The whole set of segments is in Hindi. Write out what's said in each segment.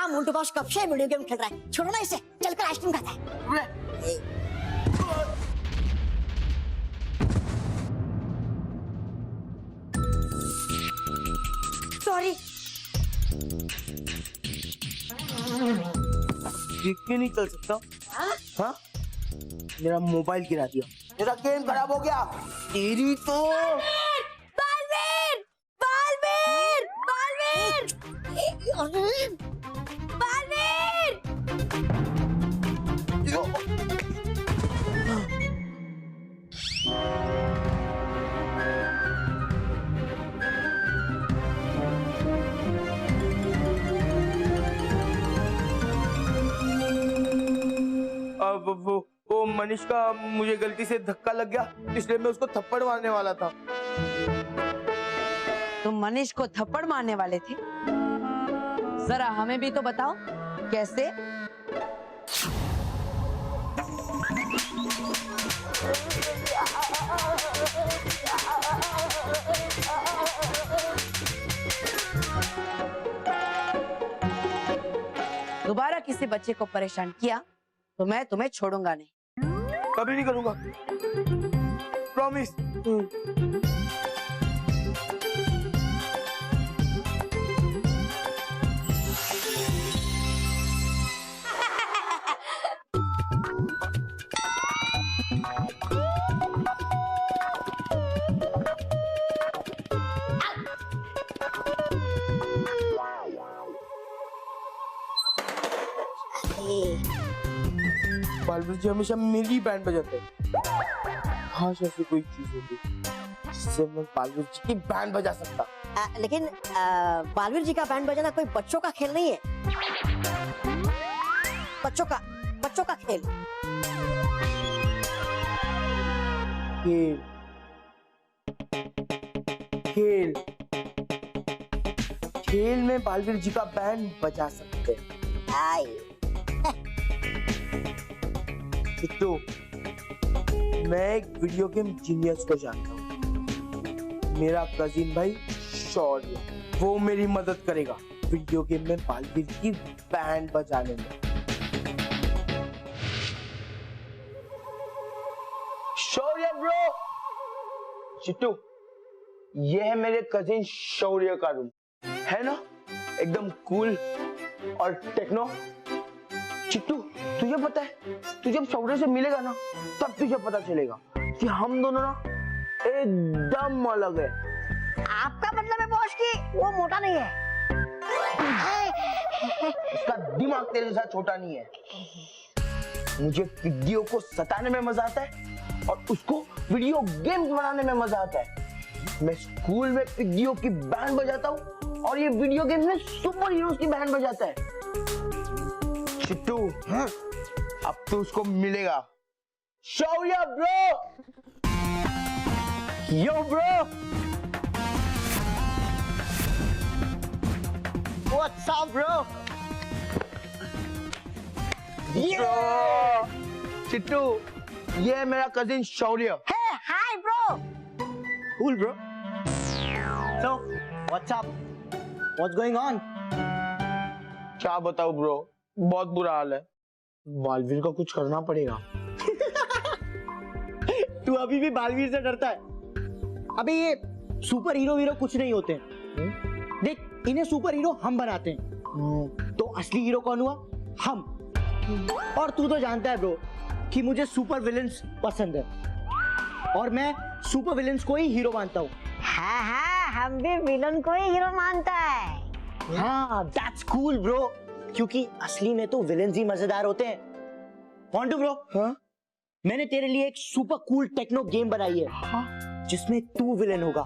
क्या मोंटू बॉस कब से वीडियो गेम खेल रहा है, छोड़ो ना इसे, चलकर आइसक्रीम खाता है। सॉरी। देख के नहीं चल सकता। हाँ? मेरा मोबाइल गिरा दिया, मेरा गेम खराब हो गया। तेरी तो बालवीर, बालवीर, बालवीर, बालवीर। वो मनीष का मुझे गलती से धक्का लग गया, इसलिए मैं उसको थप्पड़ मारने वाला था। तुम मनीष को थप्पड़ मारने वाले थे? जरा हमें भी तो बताओ कैसे? दोबारा किसी बच्चे को परेशान किया तो मैं तुम्हें छोड़ूंगा नहीं। कभी नहीं करूंगा, प्रॉमिस। बालवीर जी हमेशा मेरी बैंड बजाते हैं। काश ऐसी कोई चीज होती जिससे मैं बालवीर जी की बैंड बजा सकता। लेकिन बालवीर जी का बैंड बजाना कोई बच्चों का खेल नहीं है। बच्चों का खेल। खेल खेल खेल में बालवीर जी का बैंड बजा सकते हैं। चिट्टू, मैं एक वीडियो गेम जीनियस को जानता हूँ, मेरा कजिन भाई शौर्य, वो मेरी मदद करेगा वीडियो गेम में बालवीर की बैंड बजाने में। शौर्य ब्रो, चिट्टू, ये है मेरे कजिन शौर्य का रूम, है ना? एकदम कूल और टेक्नो। चिट्टू, तुझे पता है, तू जब शौर्य से मिलेगा ना, तब तुझे पता चलेगा कि हम दोनों ना एकदम अलग है। आपका मतलब है बॉस कि वो मोटा नहीं है? उसका दिमाग तेरे जैसा छोटा नहीं है। मुझे वीडियो को सताने में मजा आता है और उसको वीडियो गेम बनाने में मजा आता है। मैं स्कूल में वीडियो की बैंड बजाता हूँ और ये वीडियो गेम में सुपर हीरोज की बैंड बजाता है। चिट्टू, अब तो उसको मिलेगा। Shaurya bro, yo bro, what's up bro? Chittu, ये है मेरा cousin Shaurya. Hi bro. Cool bro. So, what's up? What's going on? क्या बताऊं ब्रो, बहुत बुरा हाल है। बालवीर को कुछ करना पड़ेगा। तू अभी भी बालवीर से डरता है? अबे ये सुपर हीरो कुछ नहीं होते। देख, इन्हें सुपर हीरो हम बनाते हैं। तो असली हीरो कौन हुआ? हम। और तू तो जानता है ब्रो कि मुझे सुपर विलेंस पसंद है और मैं सुपर विलेंस को ही हीरो मानता हूँ। हाँ, हम भी विलन को ही हीरो मानता है। हाँ, that's cool bro, क्योंकि असली में तो विलेंस ही मजेदार होते हैं। पॉन्टू ब्रो, हाँ? मैंने तेरे लिए एक सुपर कूल टेक्नो गेम बनाई है। हाँ? जिसमें तू विलेन होगा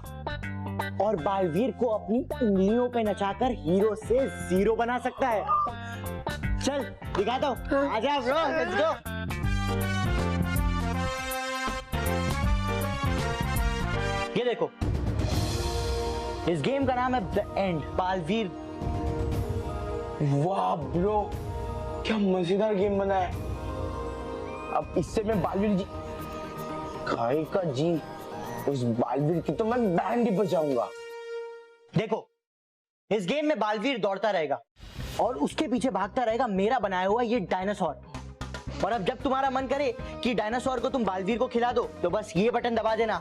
और बालवीर को अपनी उंगलियों पे नचाकर हीरो से जीरो बना सकता है। चल दिखाता हूँ, आजा ब्रो, लेट्स गो। ये देखो, इस गेम का नाम है द एंड, बालवीर। वाह ब्रो, क्या मजेदार गेम बना है। अब इससे मैं बालवीर जी खाए का जी, उस बालवीर की तो मैं बैंड ही बजाऊंगा। देखो, इस गेम में बालवीर दौड़ता रहेगा और उसके पीछे भागता रहेगा मेरा बनाया हुआ ये डायनासोर। और अब जब तुम्हारा मन करे कि डायनासोर को तुम बालवीर को खिला दो तो बस ये बटन दबा देना।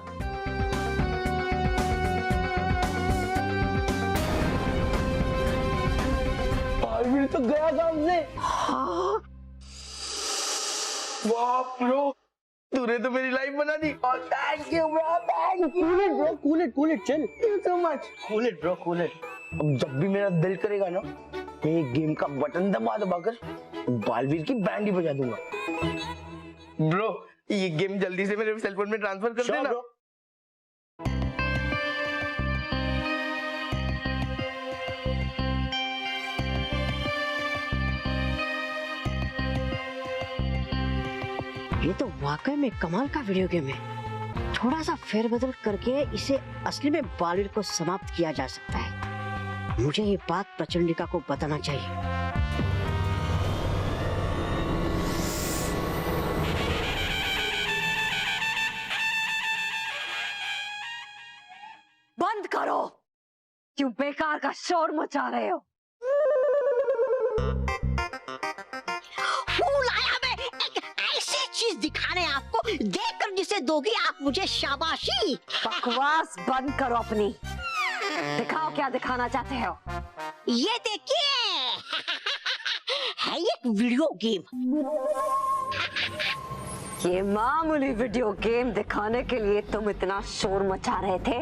बालवीर तो गया काम से। वाह ब्रो, तूने तो मेरी लाइफ बना दी। और thank you bro, thank you. Cool it bro, cool it, cool it, chill. Thank you so much. Cool it bro, cool it. अब जब भी मेरा दिल करेगा ना, मैं ये गेम का बटन दबा कर बालवीर की बैंड ही बजा दूंगा। ब्रो, ये गेम जल्दी से मेरे सेल फोन में ट्रांसफर कर देना। ब्रो। ये तो वाकई में कमाल का वीडियो गेम है। थोड़ा सा फेरबदल करके इसे असली में बालवीर को समाप्त किया जा सकता है। मुझे ये बात प्रचंडिका को बताना चाहिए। बंद करो, क्यों बेकार का शोर मचा रहे हो। फूल आया मैं एक ऐसी चीज दिखाने आपको, देखकर जिसे दोगी आप मुझे शाबाशी। बकवास बंद करो अपनी। दिखाओ क्या दिखाना चाहते हो। ये देखिए है एक वीडियो गेम। ये मामूली वीडियो गेम दिखाने के लिए तुम इतना शोर मचा रहे थे।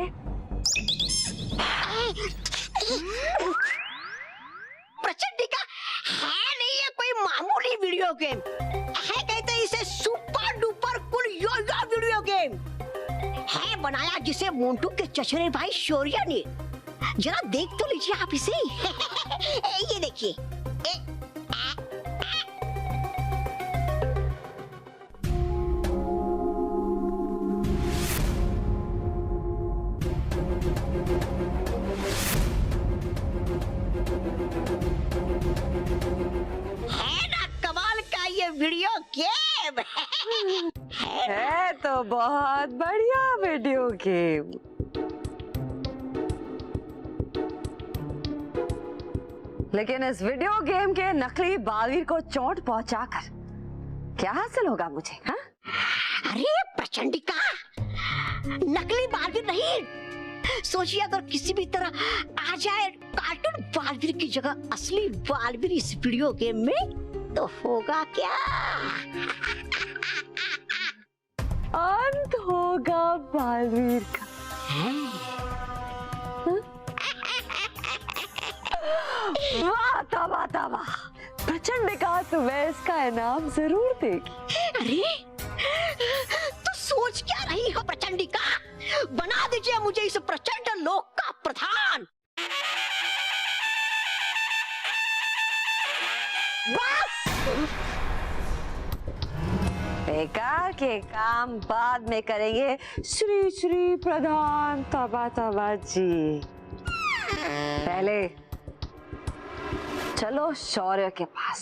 प्रचंडिका, है नहीं ये कोई मामूली वीडियो गेम, है कहते हैं इसे super duper cool yo-yo video game. है बनाया जिसे मोंटू के चचेरे भाई शौर्य ने। जरा देख तो लीजिए आप इसे। ये देखिए। है ना कमाल का ये वीडियो गेम। है तो बहुत बढ़िया वीडियो गेम। लेकिन इस वीडियो गेम के नकली बालवीर को चोट पहुंचाकर क्या हासिल होगा मुझे? हाँ? अरे प्रचंडिका, नकली बालवीर नहीं, सोचिए अगर किसी भी तरह आ जाए कार्टून बालवीर की जगह असली बालवीर इस वीडियो गेम में, तो होगा क्या? अंत होगा बालवीर का। वाह तबाह तबाह, प्रचंडिका तुम्हें इसका इनाम जरूर देगी। अरे तो सोच क्या रही हो प्रचंडिका, बना दीजिए मुझे इस प्रचंड लोक का प्रधान। बस बेकार के काम बाद में करेंगे श्री श्री प्रधान तबा तबा जी। पहले चलो शौर्य के पास।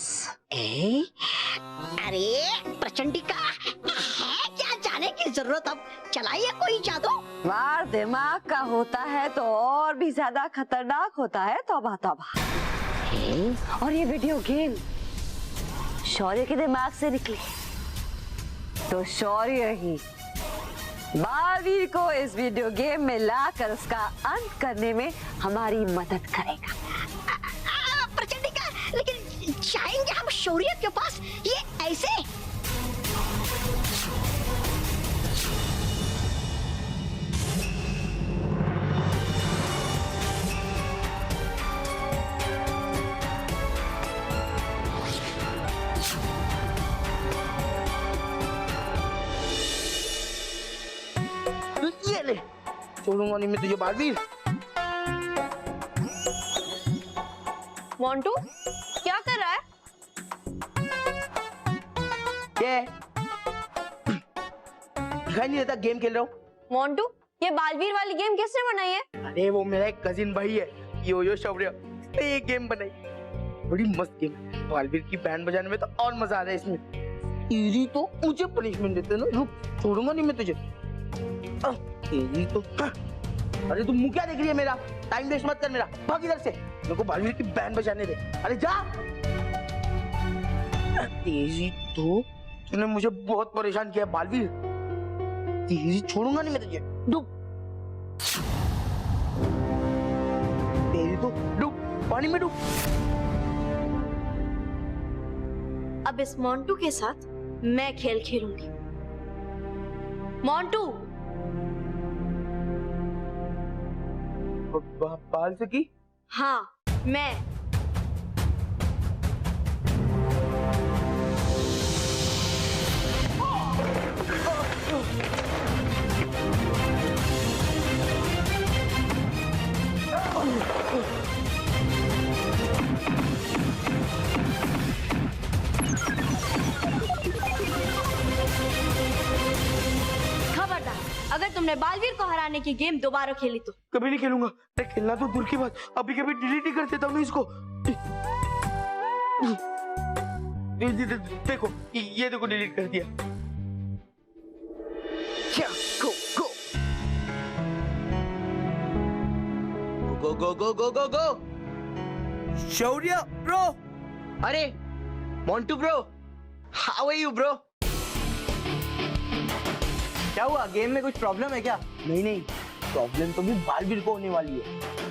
अरे प्रचंडिका, है क्या जाने की जरूरत, अब चलाइए कोई जादू। वार दिमाग का होता है तो और भी ज्यादा खतरनाक होता है तौबा तौबा। और ये वीडियो गेम शौर्य के दिमाग से निकली तो शौर्य ही बालवीर को इस वीडियो गेम में लाकर उसका अंत करने में हमारी मदद करेगा। प्रचंडिका, लेकिन जाएंगे हम शौर्य के पास ये ऐसे? ये ले, छोड़ूंगा नहीं मैं तुझे बालवीर। मोंटू क्या कर रहा है? ये दिखाई नहीं देता, गेम खेल रहा हूँ। मोंटू, ये बालवीर वाली गेम किसने बनाई है? अरे वो मेरा एक कजिन भाई है, यो शौर्य, उसने ये गेम बनाई। बड़ी मस्त गेम है, बालवीर की बैंड बजाने में तो और मजा आ रहा है इसमें। इजी तो मुझे पनिशमेंट देते ना, रुक छोड़ूंगा नहीं मैं तुझे। इजी तो अरे तू मुंह क्या देख रही है मेरा? टाइम वेस्ट मत कर मेरा, भाग इधर से। मेरे को बालवीर की बैंड बजाने दे। अरे जा। तेजी तो तूने मुझे बहुत परेशान किया बालवीर। तेजी छोड़ूंगा नहीं मैं तुझे। डूब। तेजी तो डूब, पानी में डूब। अब इस मोंटू के साथ मैं खेल खेलूंगी। मोंटू, बाल से की? हाँ मैं। खबरदार, अगर तुमने बालवीर को हराने की गेम दोबारा खेली तो कभी नहीं खेलूंगा। अरे खेलना तो दूर की बात, अभी कभी डिलीट ही कर देता हूँ इसको। देखो ये देखो डिलीट कर दिया। Go go go go go go. Shaurya bro. अरे Montu bro, how are you bro? क्या हुआ, गेम में कुछ प्रॉब्लम है क्या? नहीं नहीं, प्रॉब्लम तो भी बालवीर को होने वाली है।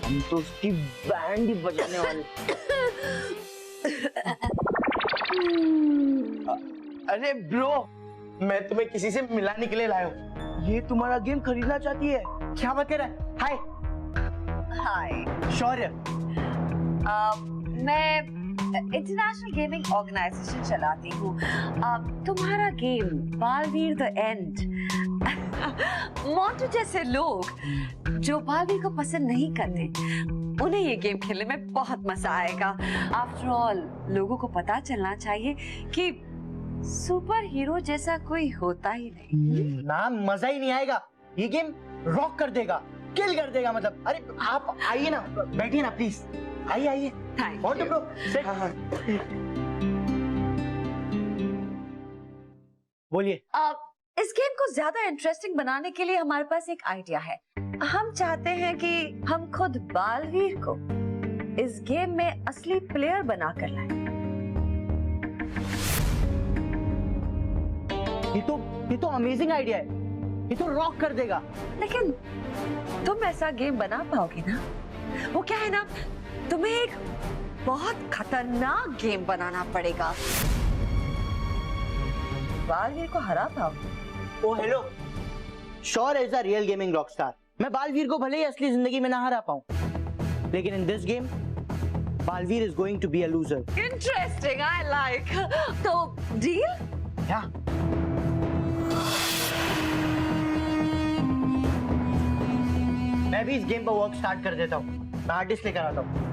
हम तो उसकी बैंड ही बजाने वाले। अरे ब्रो, मैं तुम्हें किसी से मिलाने के लिए लाया हूँ। ये तुम्हारा गेम खरीदना चाहती है। क्या बात कर रहा है? हाय हाय, शौर्य। मैं इंटरनेशनल गेमिंग ऑर्गेनाइजेशन चलाती हूँ। तुम्हारा game Baalveer the end, Montu जैसे लोग जो बालवीर को पसंद नहीं करते, उन्हें ये गेम खेलने में बहुत मजा आएगा। आफ्टर ऑल लोगों को पता चलना चाहिए कि सुपर हीरो जैसा कोई होता ही नहीं। ना, मजा ही नहीं आएगा। ये गेम रॉक कर देगा, किल कर देगा मतलब। अरे आप आइए ना, बैठिए ना प्लीज। आइए आइए। Thank Montu you. Bro, sit। बोलिए। इस गेम को ज्यादा इंटरेस्टिंग बनाने के लिए हमारे पास एक आइडिया है। हम चाहते हैं कि हम खुद बालवीर को इस गेम में असली प्लेयर बनाकर लाएं। ये तो अमेजिंग आइडिया है। ये तो रॉक कर देगा। लेकिन तुम ऐसा गेम बना पाओगे ना? वो क्या है ना, तुम्हें एक बहुत खतरनाक गेम बनाना पड़ेगा। बालवीर को हरा पाओगे? Oh hello, sure is a real gaming rock star. मैं बालवीर को भले ही असली जिंदगी में ना हरा पाऊं, लेकिन in this game Balveer is going to be a loser. Interesting, I like. तो डील? क्या? मैं भी इस गेम पर वर्क स्टार्ट कर देता हूँ। मैं आर्टिस्ट लेकर आता हूँ।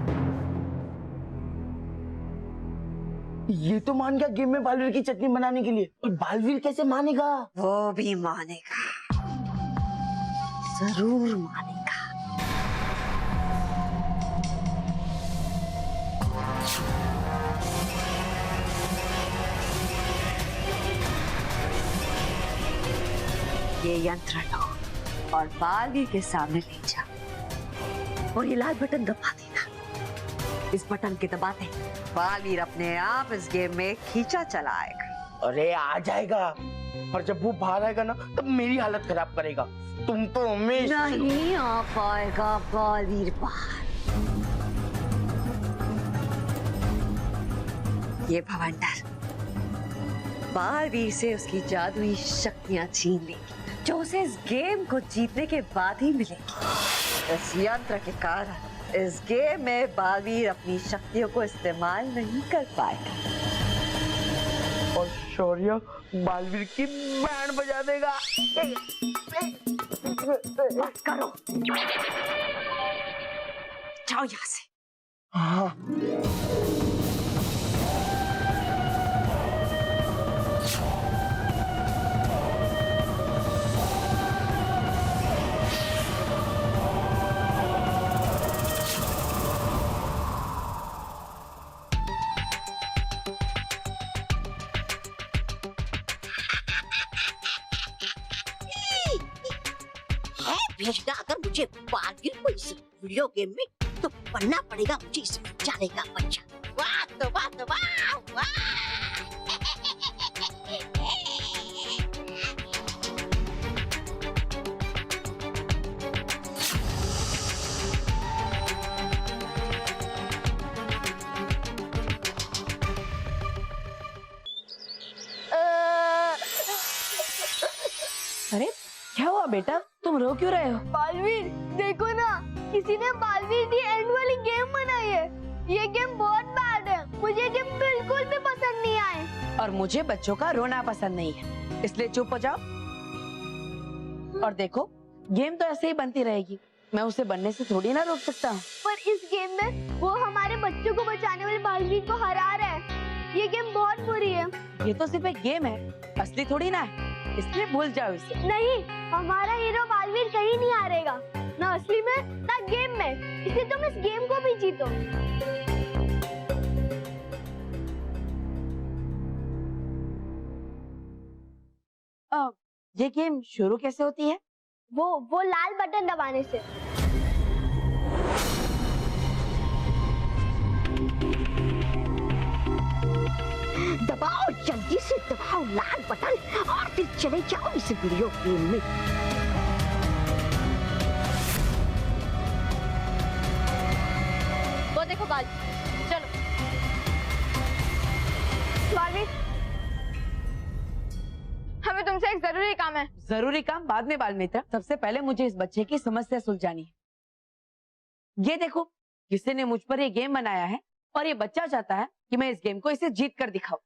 ये तो मान गया गेम में बालवीर की चटनी बनाने के लिए, और बालवीर कैसे मानेगा? वो भी मानेगा, जरूर मानेगा। ये यंत्र लो और बालवीर के सामने ले जाओ और ये लाल बटन दबा देना। इस बटन के दबाते बालवीर अपने आप इस गेम में खींचा चला आएगा। अरे आ जाएगा, और जब वो बाहर आएगा ना तब मेरी हालत खराब करेगा। तुम तो हमेशा नहीं आ पाएगा बालवीर बाहर। ये भवंडर बालवीर से उसकी जादुई शक्तियां छीन लेगी, जो उसे इस गेम को जीतने के बाद ही मिलेगी। इस यंत्र के कारण इस गेम में बालवीर अपनी शक्तियों को इस्तेमाल नहीं कर पाएगा और शौर्य बालवीर की बैंड बजा देगा। मत करो, जाओ यहाँ से। हाँ। भेजना अगर मुझे बालवीर को इस वीडियो गेम में, तो बनना पड़ेगा मुझे इस जाने का बच्चा। वाह तो वाह तो वाह वाह। अरे क्या हुआ बेटा, तुम रो क्यों रहे हो? बालवीर देखो ना, किसी ने बालवीर की एंड वाली गेम बनाई है। ये गेम बहुत बैड है, मुझे गेम बिल्कुल भी पसंद नहीं आए। और मुझे बच्चों का रोना पसंद नहीं है, इसलिए चुप हो जाओ। और देखो, गेम तो ऐसे ही बनती रहेगी, मैं उसे बनने से थोड़ी ना रोक सकता हूँ। पर इस गेम में वो हमारे बच्चों को बचाने वाले बालवीर को हरा रहा है। ये गेम बहुत बुरी है। ये तो सिर्फ एक गेम है, असली थोड़ी ना है, इसलिए भूल जाओ इसे। नहीं, हमारा हीरो बालवीर कहीं नहीं हारेगा, ना असली में ना गेम में। इसलिए तुम इस गेम को भी जीतो। ये गेम शुरू कैसे होती है? वो लाल बटन दबाने से। दबाओ, जल्दी से दबाओ लाल बटन और फिर चले जाओ इस वीडियो गेम में। वो देखो बाल, चलो। बालवीर, हमें तुमसे एक जरूरी काम है। जरूरी काम बाद में बाल मित्र, सबसे पहले मुझे इस बच्चे की समस्या सुलझानी है। ये देखो, किसी ने मुझ पर ये गेम बनाया है और ये बच्चा चाहता है कि मैं इस गेम को इसे जीत कर दिखाऊं।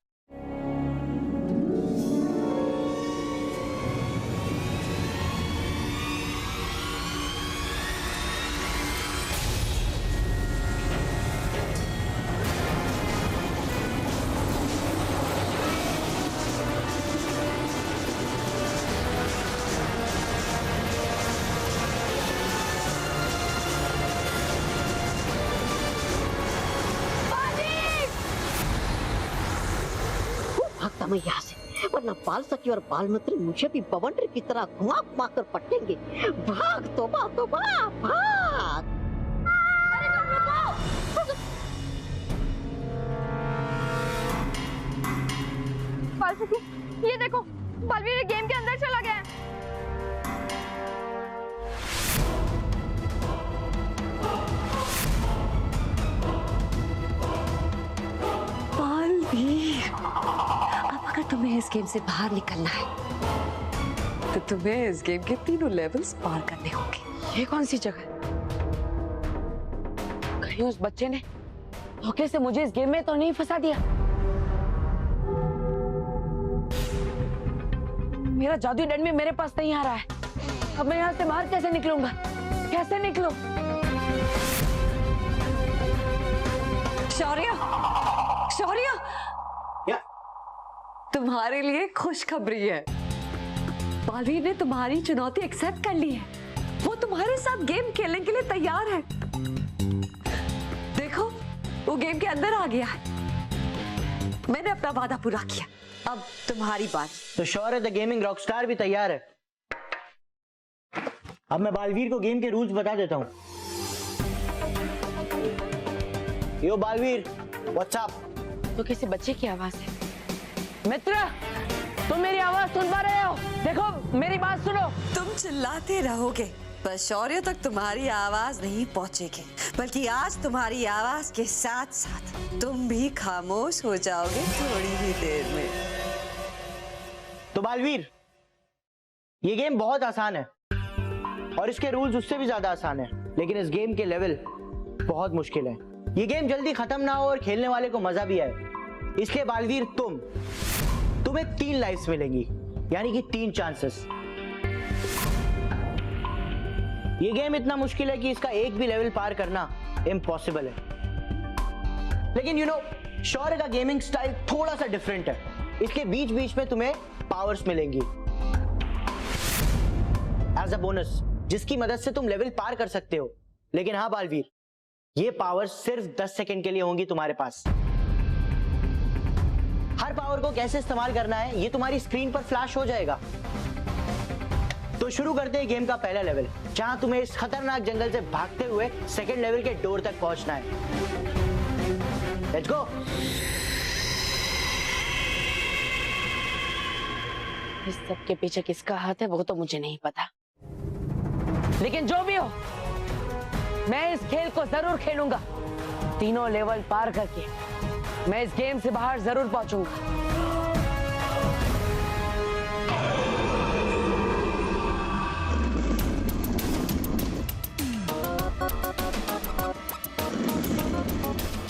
भागता मैं यहाँ से, वरना बाल सखी और बाल मित्र मुझे भी बवंडर की तरह घुमा घुमा कर पटेंगे। भाग तो भाग। अरे तुम रुको। बाल सखी, ये देखो, बालवीर गेम के अंदर चला गया है। बालवीर, अब अगर तुम्हें इस गेम से बाहर निकलना है तो तुम्हें इस गेम के तीनों लेवल्स पार करने होंगे। ये कौन सी जगह है? कहीं उस बच्चे ने धोखे से मुझे इस गेम में तो नहीं फंसा दिया? मेरा जादुई डंडी मेरे पास नहीं आ रहा है, अब मैं यहाँ से बाहर कैसे निकलूंगा? कैसे निकलूं? शौर्य, शौर्य, क्या? तुम्हारे लिए खुशखबरी है। बालवीर ने तुम्हारी चुनौती एक्सेप्ट कर ली है। वो तुम्हारे साथ गेम खेलने के लिए तैयार है। देखो, वो गेम के अंदर आ गया है। मैंने अपना वादा पूरा किया, अब तुम्हारी बात। तो शौर्य द गेमिंग रॉकस्टार भी तैयार है। अब मैं बालवीर को गेम के रूल्स बता देता हूँ। यो बालवीर, व्हाट्स अप? तो किसी बच्चे की आवाज है। मित्र, तुम मेरी आवाज सुन पा रहे हो? देखो, मेरी बात सुनो। तुम चिल्लाते रहोगे पर शौर्य तक तुम्हारी आवाज नहीं पहुंचेगी, बल्कि आज तुम्हारी आवाज के साथ साथ तुम भी खामोश हो जाओगे थोड़ी ही देर में। तो बालवीर, ये गेम बहुत आसान है और इसके रूल्स उससे भी ज्यादा आसान है, लेकिन इस गेम के लेवल बहुत मुश्किल है। ये गेम जल्दी खत्म ना हो और खेलने वाले को मजा भी आए, इसलिए बालवीर तुम्हें 3 लाइफ्स मिलेंगी, यानी कि 3 चांसेस। ये गेम इतना मुश्किल है कि इसका एक भी लेवल पार करना इम्पॉसिबल है। लेकिन शौर्य का गेमिंग स्टाइल थोड़ा सा डिफरेंट है, इसके बीच बीच में तुम्हें पावर्स मिलेंगी एज अ बोनस, जिसकी मदद से तुम लेवल पार कर सकते हो। लेकिन हाँ बालवीर, ये पावर्स सिर्फ 10 सेकंड के लिए होंगी तुम्हारे पास। हर पावर को कैसे इस्तेमाल करना है ये तुम्हारी स्क्रीन पर फ्लैश हो जाएगा। तो शुरू करते हैं गेम का पहला लेवल, जहां तुम्हें इस खतरनाक जंगल से भागते हुए सेकंड लेवल के डोर तक पहुंचना है। Let's go. इस सब के पीछे किसका हाथ है वो तो मुझे नहीं पता, लेकिन जो भी हो मैं इस खेल को जरूर खेलूंगा। तीनों लेवल पार करके मैं इस गेम से बाहर जरूर पहुंचूंगा।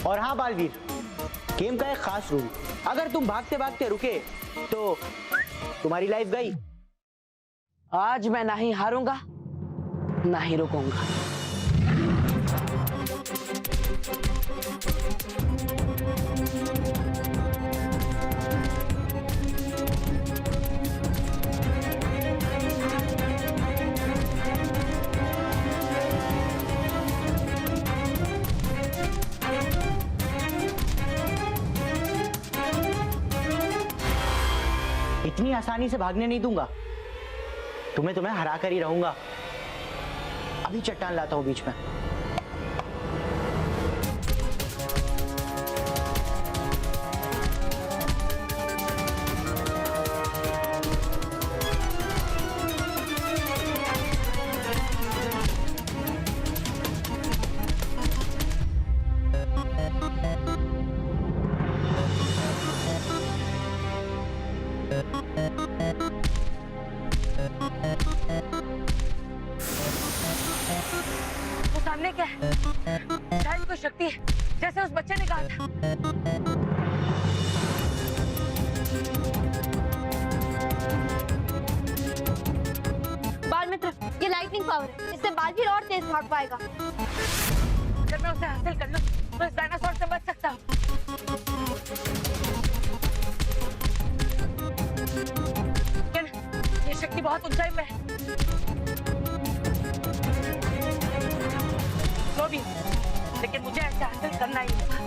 और हाँ बालवीर, गेम का एक खास रूल, अगर तुम भागते भागते रुके तो तुम्हारी लाइफ गई। आज मैं ना ही हारूंगा ना ही रुकूंगा। इतनी आसानी से भागने नहीं दूंगा, तुम्हें हरा कर ही रहूंगा। अभी चट्टान लाता हूं बीच में। वो सामने क्या है? शायद कोई शक्ति है, जैसे उस बच्चे ने कहा था। बाल मित्र, ये लाइटनिंग पावर है, इससे बालवीर और तेज भाग पाएगा। जब मैं उसे हासिल कर लूं तो इस डायनासोर से बच सकता हूँ। ये शक्ति बहुत ऊंचाई पे है। जो भी, लेकिन मुझे ऐसे हासिल करना ही होगा।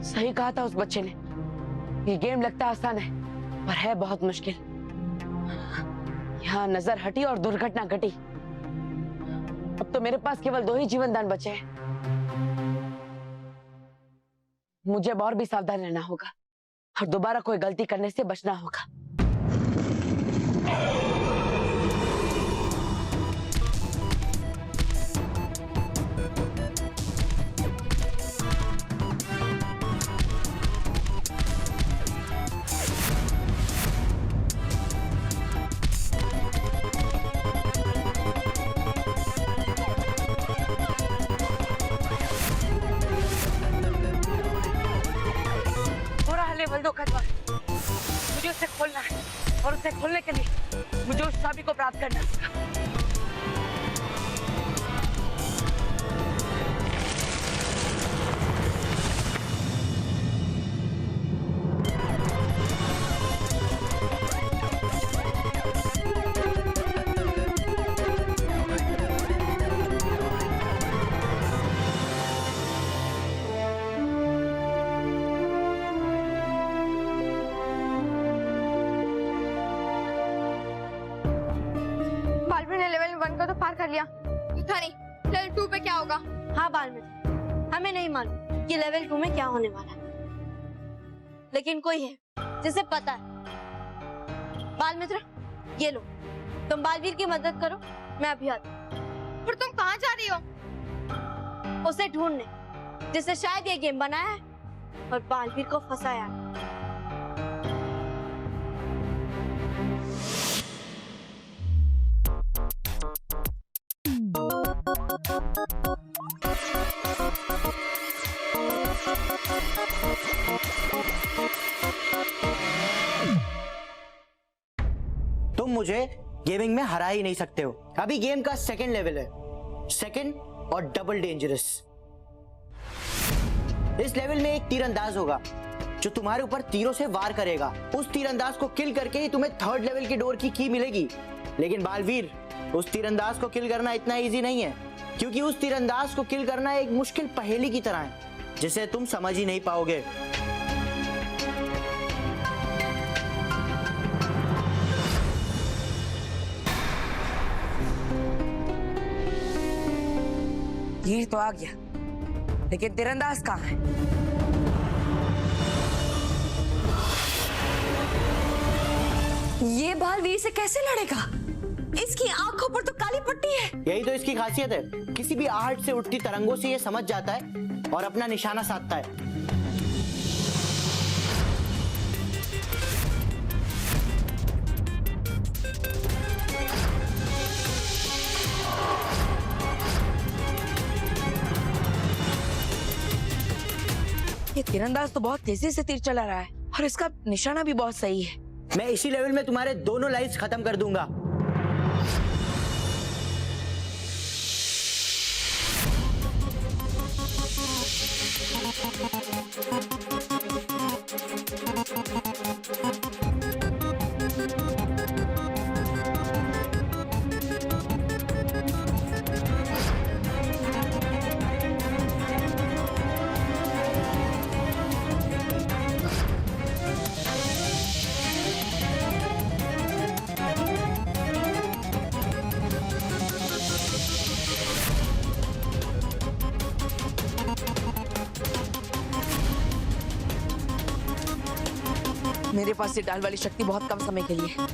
सही कहा था उस बच्चे ने, ये गेम लगता आसान है पर है बहुत मुश्किल। यहाँ नजर हटी और दुर्घटना घटी। अब तो मेरे पास केवल 2 ही जीवन दान बचे हैं। मुझे और भी सावधान रहना होगा और दोबारा कोई गलती करने से बचना होगा। लेवल 2 का द्वार, मुझे उसे खोलना है और उसे खोलने के लिए मुझे उस चाबी को प्राप्त करना होगा। लेवल 1 को तो पार कर लिया, पता नहीं लेवल 2 पे क्या होगा। हाँ बालमित्र, हमें नहीं मालूम कि लेवल 2 में क्या होने वाला है, लेकिन कोई है जिसे पता है। बालमित्र, ये लो, तुम बालवीर की मदद करो, मैं अभी आती हूँ। पर तुम कहाँ जा रही हो? उसे ढूंढने जिसने शायद ये गेम बनाया है और बालवीर को फंसाया है। तुम मुझे गेमिंग में हरा ही नहीं सकते हो। अभी गेम का सेकंड लेवल है, सेकंड और डबल डेंजरस। इस लेवल में एक तीरंदाज होगा जो तुम्हारे ऊपर तीरों से वार करेगा। उस तीरंदाज को किल करके ही तुम्हें थर्ड लेवल की डोर की की मिलेगी। लेकिन बालवीर, उस तीरंदाज को किल करना इतना इजी नहीं है, क्योंकि उस तीरंदाज को किल करना एक मुश्किल पहेली की तरह है जिसे तुम समझ ही नहीं पाओगे। तीर तो आ गया, लेकिन तीरंदाज कहाँ है? ये बालवीर से कैसे लड़ेगा? इसकी आंखों पर तो काली पट्टी है। यही तो इसकी खासियत है, किसी भी आहट से उठती तरंगों से ये समझ जाता है और अपना निशाना साधता है। ये तीरंदाज तो बहुत तेजी से तीर चला रहा है और इसका निशाना भी बहुत सही है। मैं इसी लेवल में तुम्हारे दोनों लाइफ्स खत्म कर दूंगा। मेरे पास ये डाल वाली शक्ति बहुत कम समय के लिए है,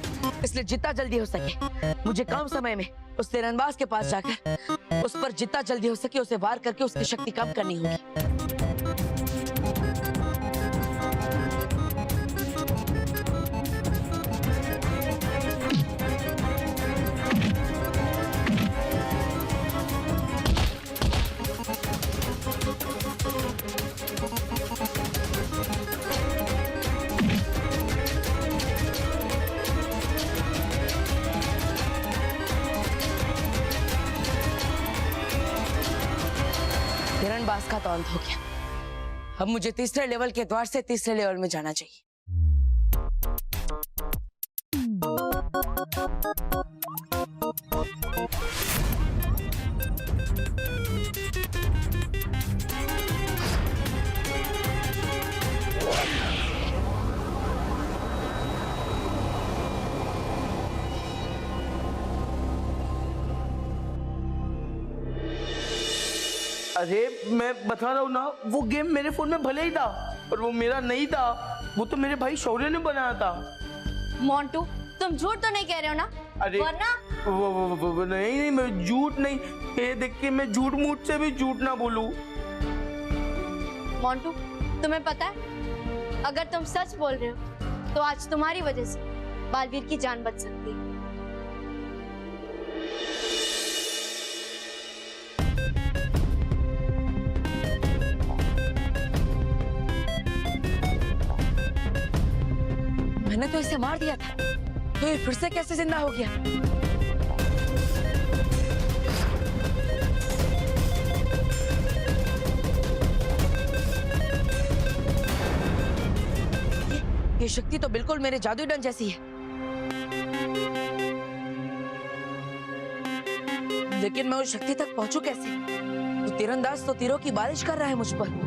इसलिए जितना जल्दी हो सके मुझे कम समय में उस तीरंदाज के पास जाकर उस पर जितना जल्दी हो सके उसे वार करके उसकी शक्ति कम करनी होगी। तीरंदाज का तो अंत हो गया। अब मुझे तीसरे लेवल के द्वार से तीसरे लेवल में जाना चाहिए। अरे मैं बता रहा हूँ ना, वो गेम मेरे फोन में भले ही था पर वो मेरा नहीं था, वो तो मेरे भाई शौर्य ने बनाया था। मोंटू, तुम झूठ तो नहीं कह रहे हो ना? अरे वरना वो नहीं, मैं झूठ नहीं, ये देख के मैं झूठ मूठ से भी झूठ ना बोलूं। मोंटू, तुम्हें पता है अगर तुम सच बोल रहे हो तो आज तुम्हारी वजह से बालवीर की जान बच सकती है। मैंने तो इसे मार दिया था, तो ये फिर से कैसे जिंदा हो गया? ये शक्ति तो बिल्कुल मेरे जादुई डंड जैसी है, लेकिन मैं उस शक्ति तक पहुंचूं कैसे? तो तीरंदाज तो तीरों की बारिश कर रहा है मुझ पर।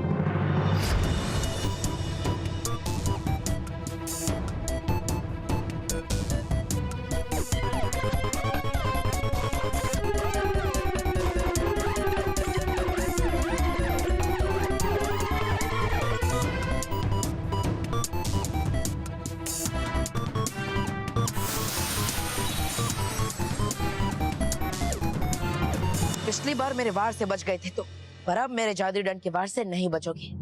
पिछली बार मेरे वार से बच गए थे तो, पर अब मेरे जादुई डंड के वार से नहीं बचोगे।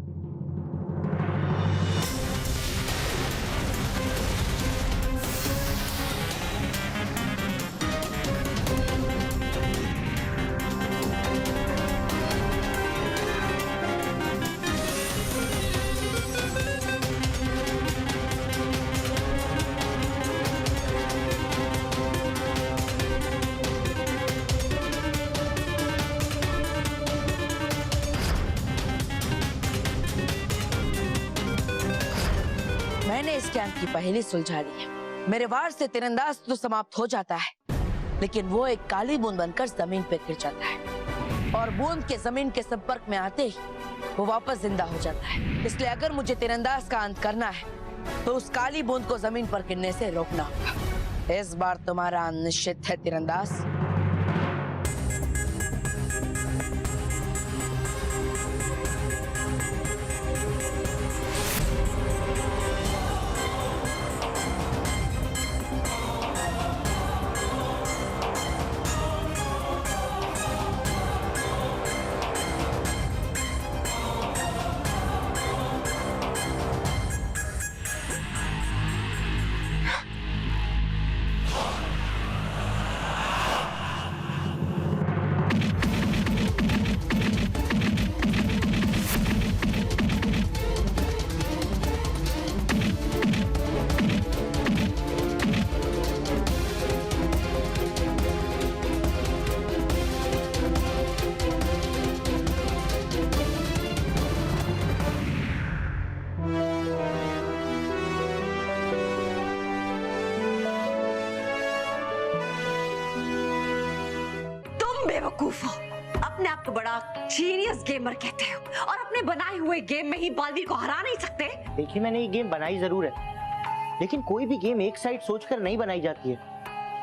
मैंने इस कैंप की पहेली सुलझा ली है। मेरे वार से तीरंदाज तो समाप्त हो जाता है, लेकिन वो एक काली बूंद बनकर जमीन पे गिर जाता है और बूंद के जमीन के संपर्क में आते ही वो वापस जिंदा हो जाता है। इसलिए अगर मुझे तीरंदाज का अंत करना है तो उस काली बूंद को जमीन पर गिरने से रोकना होगा। इस बार तुम्हारा अंत निश्चित है तीरंदाज। बेवकूफ हो, अपने आप को बड़ा जीनियस गेमर कहते हो और अपने बनाए हुए गेम में ही बालवीर को हरा नहीं सकते। देखिए मैंने ये गेम बनाई जरूर है, लेकिन कोई भी गेम एक साइड सोचकर नहीं बनाई जाती है।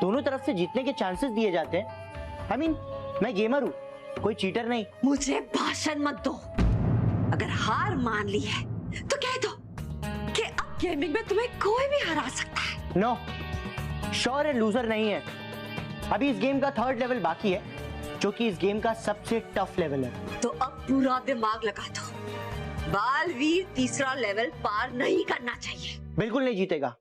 दोनों तरफ से जीतने के चांसेस दिए जाते हैं। I mean, मैं गेमर हूँ, कोई चीटर नहीं। मुझे भाषण मत दो। अगर हार मान ली है तो कह दो कि अब गेमिंग में तुम्हें कोई भी हरा सकता है। नो, श्योर एंड लूजर नहीं है। अभी इस गेम का 3rd लेवल बाकी है, जो कि इस गेम का सबसे टफ लेवल है। तो अब पूरा दिमाग लगा दो, बालवीर 3रा लेवल पार नहीं करना चाहिए। बिल्कुल नहीं जीतेगा,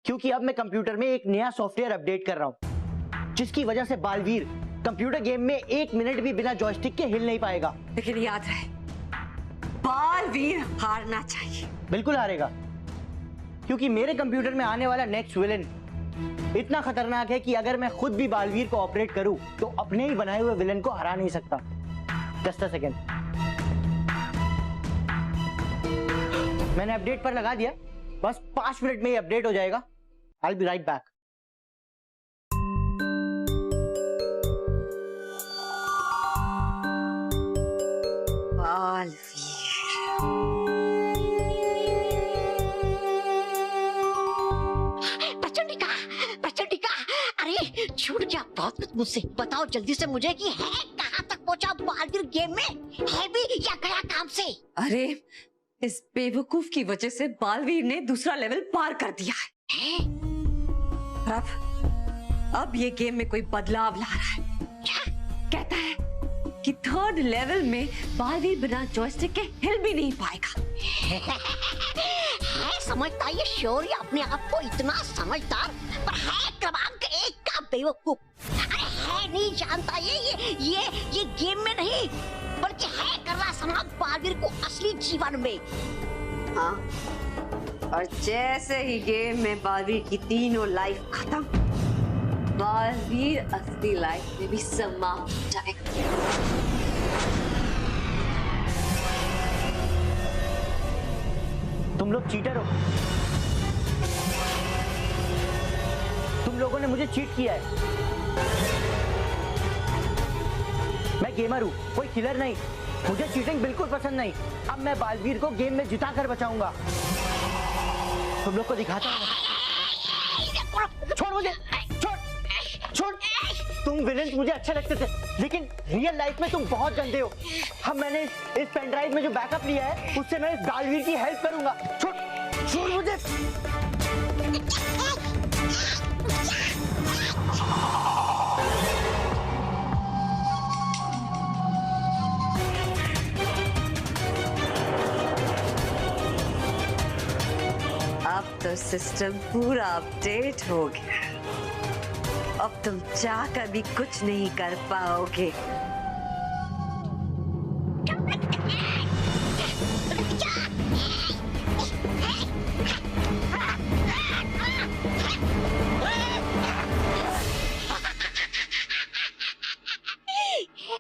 क्योंकि अब मैं कंप्यूटर में एक नया सॉफ्टवेयर अपडेट कर रहा हूँ, जिसकी वजह से बालवीर कंप्यूटर गेम में 1 मिनट भी बिना जॉयस्टिक के हिल नहीं पाएगा। लेकिन याद रहे, बालवीर हारना चाहिए। बिल्कुल हारेगा, क्योंकि मेरे कंप्यूटर में आने वाला नेक्स्ट विलेन इतना खतरनाक है कि अगर मैं खुद भी बालवीर को ऑपरेट करूं तो अपने ही बनाए हुए विलेन को हरा नहीं सकता। जस्ट अ सेकेंड, मैंने अपडेट पर लगा दिया, बस 5 मिनट में ही अपडेट हो जाएगा। I will be right back. छूट गया बहुत मुझसे। बताओ जल्दी से मुझे कि है कहाँ तक पहुँचा बालवीर गेम में, है भी या गया काम से? अरे इस बेवकूफ की वजह से बालवीर ने 2रा लेवल पार कर दिया है। अब ये गेम में कोई बदलाव ला रहा है। क्या कहता है कि 3rd लेवल में बालवीर बिना जॉयस्टिक के हिल भी नहीं पाएगा। है समझता ये शौर्य अपने आप को इतना समझदार, पर है क्रमांक 1 का बेवकूफ। अरे है नहीं जानता ये गेम में नहीं, बल्कि है कर रहा समाप्त बालवीर को असली जीवन में। हाँ, और जैसे ही गेम में बालवीर की 3 लाइफ खत्म, बालवीर असली लाइफ में भी समाप्त हो जाएगा। तुम लोग चीटर हो, तुम लोगों ने मुझे चीट किया है। मैं गेमर हूं, कोई किलर नहीं। मुझे चीटिंग बिल्कुल पसंद नहीं। अब मैं बालवीर को गेम में जिता कर बचाऊंगा। तुम लोग को दिखाता हूं। छोड़ मुझे, छोड़। तुम विलेन्स मुझे अच्छे लगते थे, लेकिन रियल लाइफ में तुम बहुत गंदे हो। अब मैंने इस पेन ड्राइव में जो बैकअप लिया है, उससे मैं इस बालवीर की हेल्प करूंगा। छोड़ मुझे। अब तो सिस्टम पूरा अपडेट हो गया। अब तुम चाहकर भी कुछ नहीं कर पाओगे।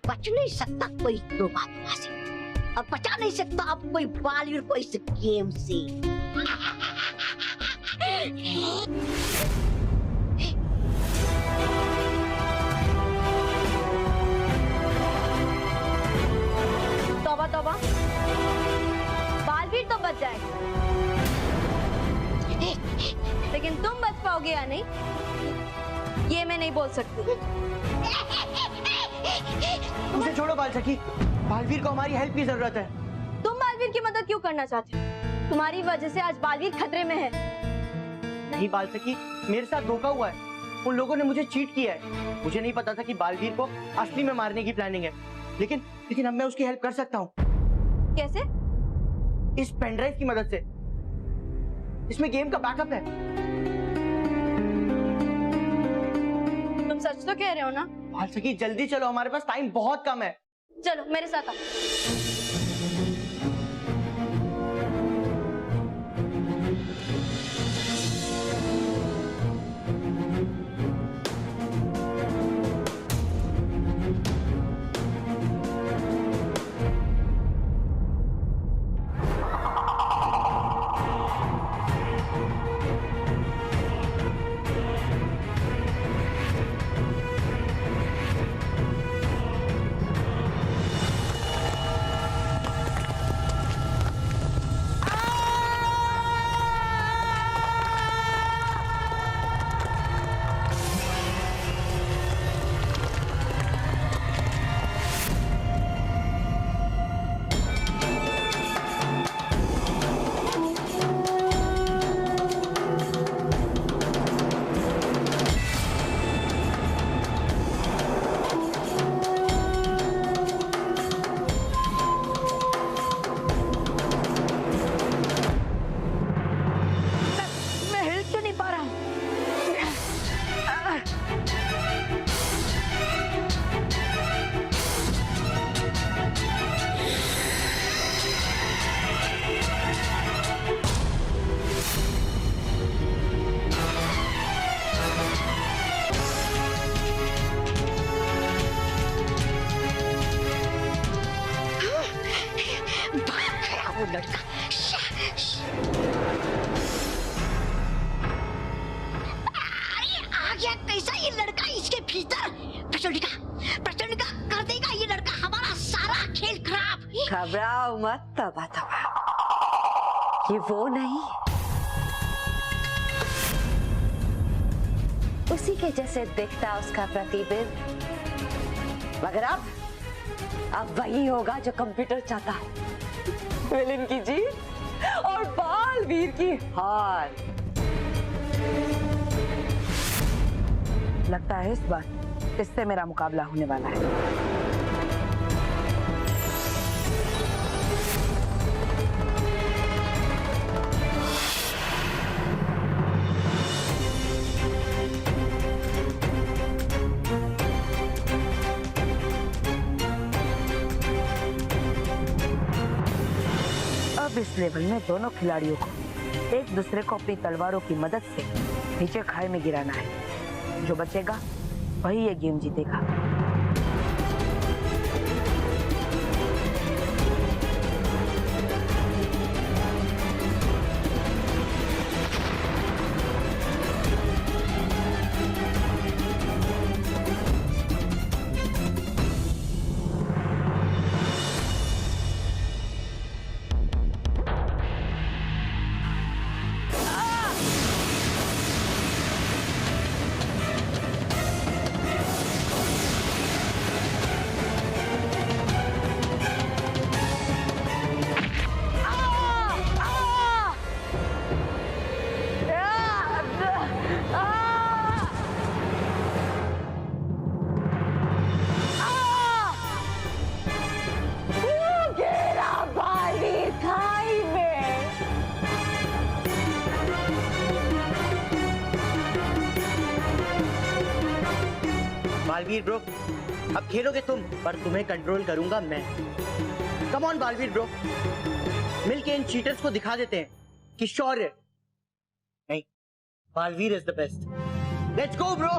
बच नहीं सकता कोई दुर्भाग्य से, अब बचा नहीं सकता अब कोई बालवीर को इस गेम से। तौबा तौबा, बालवीर तो बच जाएगा, लेकिन तुम बच पाओगे या नहीं ये मैं नहीं बोल सकती। उसे छोड़ो बाल सखी, बालवीर को हमारी हेल्प की जरूरत है। तुम बालवीर की मदद क्यों करना चाहते हो? तुम्हारी वजह से आज बालवीर खतरे में है। नहीं बाल सखी, मेरे साथ धोखा हुआ है। उन लोगों ने मुझे चीट किया है। मुझे नहीं पता था कि बालवीर को असली में मारने की प्लानिंग है, लेकिन अब मैं उसकी हेल्प कर सकता हूँ। कैसे? इस पेनड्राइव की मदद से। इसमें गेम का बैकअप है। तुम सच तो कह रहे हो ना? बाल सखी जल्दी चलो, हमारे पास टाइम बहुत कम है। चलो मेरे साथ आओ। वो लड़का अरे आ गया कैसा ये लड़का इसके भीतर। प्रचंडिका कर देगा ये लड़का हमारा सारा खेल खराब। घबराओ मत तबा तबा, ये वो नहीं, उसी के जैसे दिखता उसका प्रतिबिंब, मगर अब वही होगा जो कंप्यूटर चाहता है। विलेन की जीत और बालवीर की हार। लगता है इस बार इससे मेरा मुकाबला होने वाला है। अब इस लेवल में दोनों खिलाड़ियों को एक दूसरे को अपनी तलवारों की मदद से नीचे खाई में गिराना है। जो बचेगा वही ये गेम जीतेगा। बालवीर ब्रो, अब खेलोगे तुम, पर तुम्हें कंट्रोल करूंगा मैं। कम ऑन बालवीर ब्रो, मिलके इन चीटर्स को दिखा देते हैं कि शौर्य नहीं, Baalveer is the best. Let's go bro.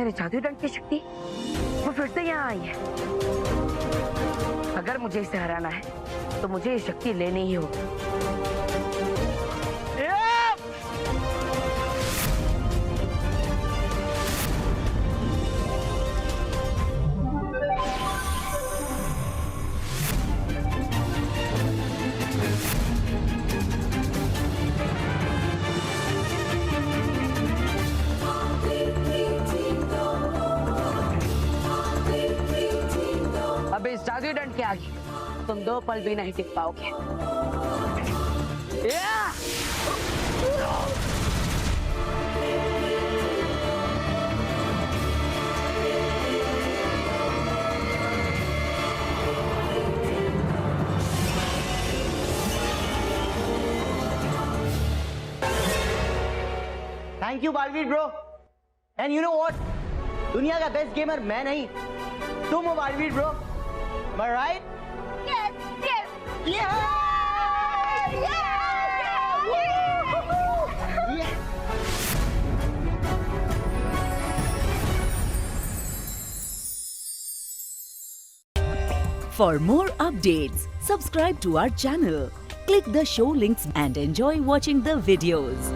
मेरे जादुई दंड की शक्ति वो फिर से यहाँ आई है। अगर मुझे इसे हराना है तो मुझे ये शक्ति लेनी ही होगी। अब इस जादुई दंड के आगे तुम 2 पल भी नहीं टिक पाओगे। या! Thank you Baalveer bro. And you know what, दुनिया का बेस्ट गेमर मैं नहीं, तुम हो Baalveer bro. Am I right? Yes, yes. Yeah! For more updates, subscribe to our channel, click the show links and enjoy watching the videos.